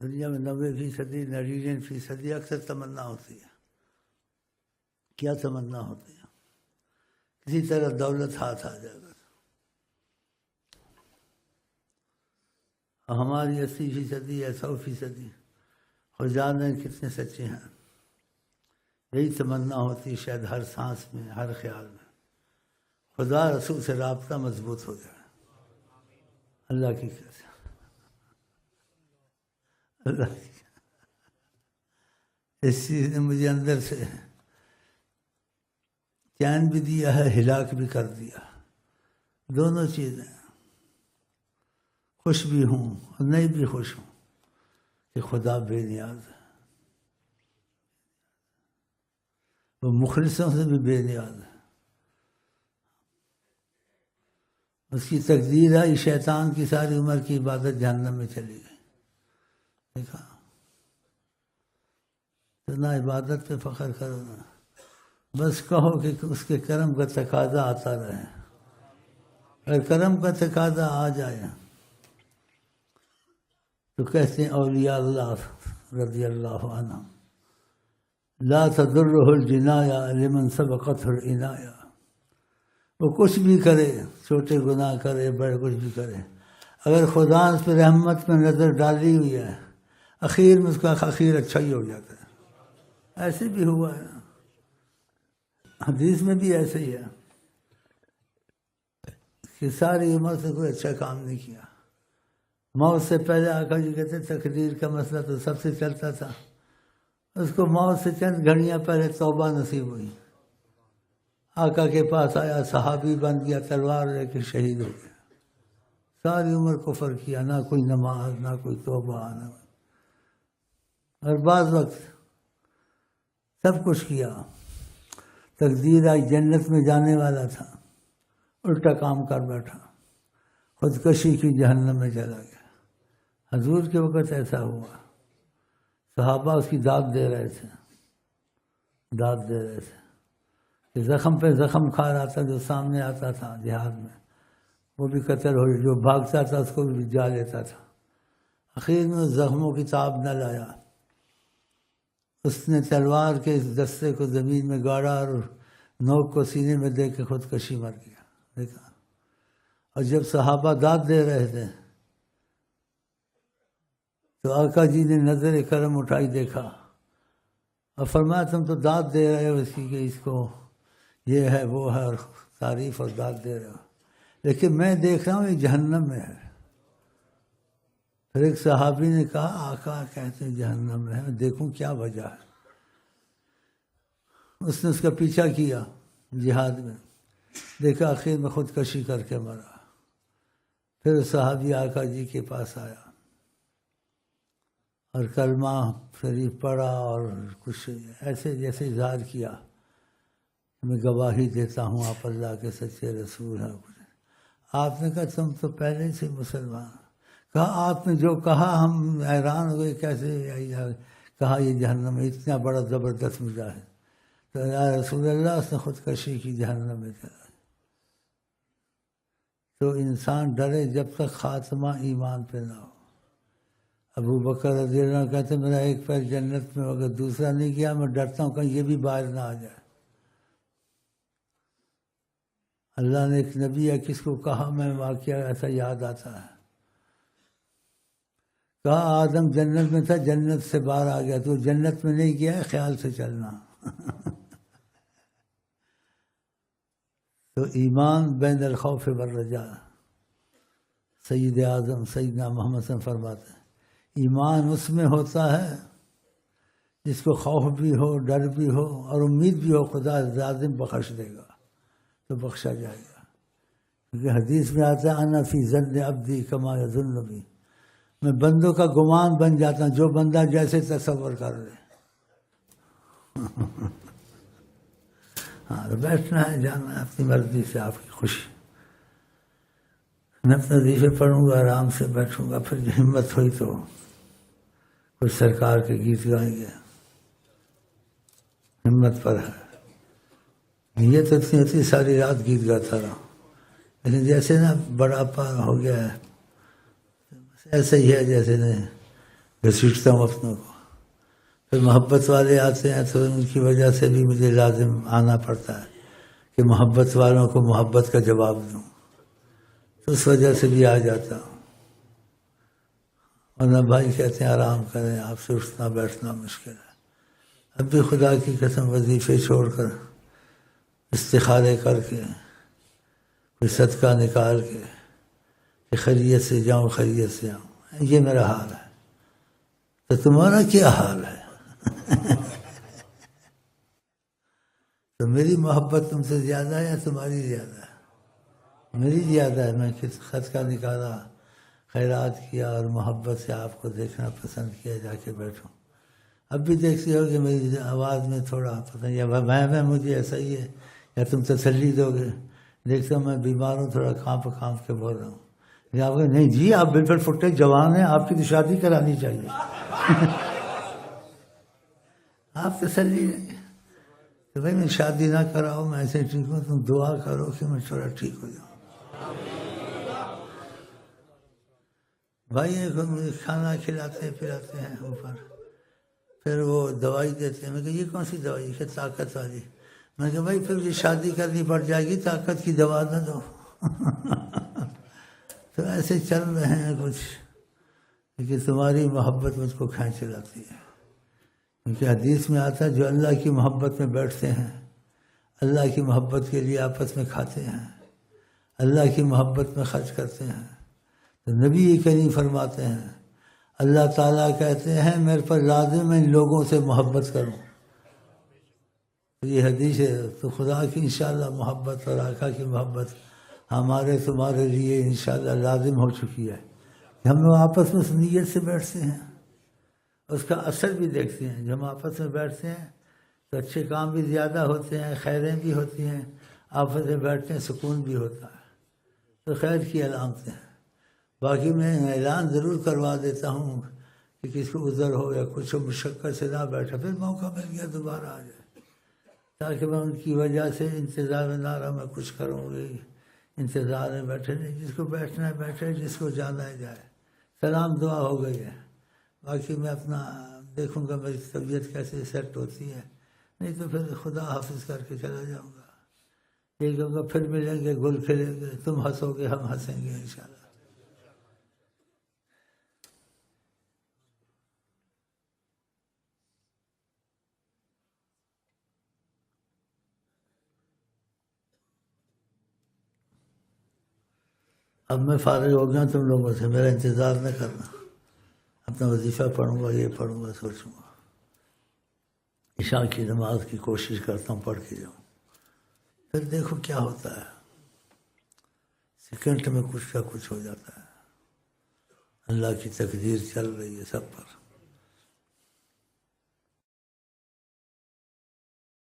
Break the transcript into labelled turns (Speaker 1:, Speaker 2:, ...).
Speaker 1: دنیا میں 90% 99% اکثر تمنا ہوتی ہے. کیا تمنا ہوتی ہے؟ کسی طرح دولت ہاتھ آ جائے گا. ہماری 80% یا 100% اور جانیں کتنے سچے ہیں. یہی تمنا ہوتی ہے شاید ہر سانس میں، ہر خیال میں خدا رسول سے رابطہ مضبوط ہو جائے. اللہ کی قسم، اللہ کی اس چیز نے مجھے اندر سے چین بھی دیا ہے، ہلاک بھی کر دیا. دونوں چیزیں. خوش بھی ہوں اور نہیں بھی خوش ہوں کہ خدا بے نیاز ہے. وہ مخلصوں سے بھی بے نیاز ہے. اس کی تقدیر آئی شیطان کی ساری عمر کی عبادت جہنم میں چلی گئی. دیکھا تو نہ عبادت پہ فخر کرو نا، بس کہو کہ اس کے کرم کا تقاضا آتا رہے. اگر کرم کا تقاضا آ جائے تو کہتے ہیں اولیاء اللہ رضی اللہ عنہ لا تضرہ الجنایا لمن سبقتہ العنایا. وہ کچھ بھی کرے، چھوٹے گناہ کرے، بڑے کچھ بھی کرے، اگر خدا اس پہ رحمت میں نظر ڈالی ہوئی ہے اخیر میں اس کا اخیر اچھا ہی ہو جاتا ہے. ایسے بھی ہوا ہے، حدیث میں بھی ایسے ہی ہے کہ ساری عمر سے کوئی اچھا کام نہیں کیا. موت سے پہلے آقا جی کہتے تقدیر کا مسئلہ تو سب سے چلتا تھا. اس کو موت سے چند گھڑیاں پہلے توبہ نصیب ہوئی. آقا کے پاس آیا، صحابی بن گیا، تلوار لے کے شہید ہو گیا. ساری عمر کفر کیا، نہ کوئی نماز، نہ کوئی توبہ، نہ. اور بعض وقت سب کچھ کیا، تقدیر آئی جنت میں جانے والا تھا، الٹا کام کر بیٹھا، خودکشی کی، جہنم میں چلا گیا. حضور کے وقت ایسا ہوا، صحابہ اس کی داد دے رہے تھے کہ زخم پہ زخم کھا رہا تھا. جو سامنے آتا تھا جہاد میں وہ بھی قتل ہو، جو بھاگتا تھا اس کو بھی جا لیتا تھا. اخیر میں زخموں کی تاب نہ لایا، اس نے تلوار کے اس دستے کو زمین میں گاڑا اور نوک کو سینے میں دے کے خودکشی مر گیا. دیکھا. اور جب صحابہ داد دے رہے تھے تو آقا جی نے نظر کرم اٹھائی، دیکھا اور فرمایا تم تو داد دے رہے ہو اس کی کہ اس کو یہ ہے وہ ہے، اور تعریف اور داد دے رہے ہو، لیکن میں دیکھ رہا ہوں یہ جہنم میں ہے. پھر ایک صحابی نے کہا آقا کہتے ہیں جہنم میں ہے، دیکھوں کیا وجہ ہے. اس نے اس کا پیچھا کیا جہاد میں، دیکھا آخر میں خودکشی کر کے مرا. پھر صحابی آقا جی کے پاس آیا اور کلمہ شریف پڑھا اور کچھ ایسے جیسے اظہار کیا میں گواہی دیتا ہوں آپ اللہ کے سچے رسول ہیں. آپ نے کہا تم تو پہلے سے مسلمان. کہا آپ نے جو کہا ہم حیران ہو گئے، کیسے کہا یہ جہنم میں اتنا بڑا زبردست مجاہد. تو یا رسول اللہ اس نے خودکشی کی، جہنم میں چلا. تو انسان ڈرے جب تک خاتمہ ایمان پہ نہ ہو. ابو بکر رضی اللہ عنہ کہتے میرا ایک پیر جنت میں اگر دوسرا نہیں گیا میں ڈرتا ہوں کہیں یہ بھی باہر نہ آ جائے. اللہ نے ایک نبی ہے کس کو کہا، میں واقعہ ایسا یاد آتا ہے، کہا آدم جنت میں تھا، جنت سے باہر آ گیا، تو جنت میں نہیں گیا ہے، خیال سے چلنا. تو ایمان بین الخوف والرجاء. سید اعظم سیدنا محمد صلی اللہ علیہ وسلم فرماتے ہیں ایمان اس میں ہوتا ہے جس کو خوف بھی ہو، ڈر بھی ہو اور امید بھی ہو خدا لازم بخش دے گا تو بخشا جائے گا. کیونکہ حدیث میں آتا ہے انا فی ظن عبدی کما یظن بی، میں بندوں کا گمان بن جاتا ہوں جو بندہ جیسے تصور کر لے. ہاں بیٹھنا ہے، جانا ہے اپنی مرضی سے، آپ کی خوشی. میں اپنے وظیفے پڑھوں گا، آرام سے بیٹھوں گا، پھر ہمت ہوئی تو کچھ سرکار کے گیت گائیں گے. ہمت پر ہے، نیت اتنی ہوتی ساری رات گیت گاتا رہا، لیکن جیسے نا بڑا پا ہو گیا ہے ایسے ہی ہے جیسے گھسیٹتا ہوں اپنوں کو. پھر محبت والے آتے ہیں تو ان کی وجہ سے بھی مجھے لازم آنا پڑتا ہے کہ محبت والوں کو محبت کا جواب دوں، تو اس وجہ سے بھی آ جاتا ہوں. ورنہ بھائی کہتے ہیں آرام کریں، آپ سے اٹھنا بیٹھنا مشکل ہے. اب بھی خدا کی قسم وظیفے چھوڑ کر استخارے کر کے کوئی صدقہ نکال کے کہ خیریت سے جاؤں خیریت سے آؤں، یہ میرا حال ہے. تو تمہارا کیا حال ہے؟ تو میری محبت تم سے زیادہ ہے یا تمہاری زیادہ ہے؟ میری زیادہ ہے. میں صدقہ نکالا، خیرات کیا اور محبت سے آپ کو دیکھنا پسند کیا، جا کے بیٹھوں. اب بھی دیکھتی ہو کہ میری آواز میں تھوڑا پتہ نہیں، میں مجھے ایسا ہی ہے یا تم تسلی دو گے. دیکھتا ہوں میں بیمار ہوں، تھوڑا کانپ کے بول رہا ہوں. آپ کہ نہیں جی آپ بالکل فٹے جوان ہیں، آپ کی تو شادی کرانی چاہیے. آپ تسلی نہیں کہ بھائی میں شادی نہ کراؤ، میں ایسے ٹھیک ہوں، تم دعا کرو کہ میں تھوڑا ٹھیک ہو جاؤں. بھائی کھانا کھلاتے پلاتے ہیں اوپر، پھر وہ دوائی دیتے ہیں. میں کہ یہ کون سی دوائی؟ کہ طاقت والی. میں کہ بھائی پھر یہ شادی کرنی پڑ جائے گی، طاقت کی دوا نہ دو. تو ایسے چل رہے ہیں کچھ، لیکن تمہاری محبت مجھ کو کھینچ لاتی ہے. کیونکہ حدیث میں آتا ہے جو اللہ کی محبت میں بیٹھتے ہیں، اللہ کی محبت کے لیے آپس میں کھاتے ہیں، اللہ کی محبت میں خرچ کرتے ہیں. تو نبی کریم فرماتے ہیں اللہ تعالیٰ کہتے ہیں میرے پر لازم ہے ان لوگوں سے محبت کروں. تو یہ حدیث ہے. تو خدا کی انشاءاللہ محبت اور آقا کی محبت ہمارے تمہارے لیے انشاءاللہ لازم ہو چکی ہے کہ ہم لوگ آپس میں نیت سے بیٹھتے ہیں. اس کا اثر بھی دیکھتے ہیں. جب ہم آپس میں بیٹھتے ہیں تو اچھے کام بھی زیادہ ہوتے ہیں، خیریں بھی ہوتی ہیں. آپس میں بیٹھتے ہیں سکون بھی ہوتا ہے. تو خیر کی علامتیں ہیں. باقی میں اعلان ضرور کروا دیتا ہوں کہ کسی کو عذر ہو یا کچھ ہو، مشقت سے نہ بیٹھا، پھر موقع مل گیا دوبارہ آ جائے، تاکہ میں ان کی وجہ سے انتظار میں نہ رہا میں کچھ کروں گی. انتظار میں بیٹھے نہیں، جس کو بیٹھنا ہے بیٹھے، جس کو جانا ہے جائے. سلام دعا ہو گئی ہے. باقی میں اپنا دیکھوں گا میری طبیعت کیسے سیٹ ہوتی ہے، نہیں تو پھر خدا حافظ کر کے چلا جاؤں گا. یہ کہوں گا پھر ملیں گے، گل کھلیں گے، تم ہنسو گے ہم ہنسیں گے انشاءاللہ. اب میں فارغ ہو گیا تم لوگوں سے، میرا انتظار نہ کرنا. اپنا وظیفہ پڑھوں گا، یہ پڑھوں گا، سوچوں گا. عشاء کی نماز کی کوشش کرتا ہوں پڑھ کے جاؤں. پھر دیکھو کیا ہوتا ہے. سیکنڈ میں کچھ کا کچھ ہو جاتا ہے. اللہ کی تقدیر چل رہی ہے سب پر.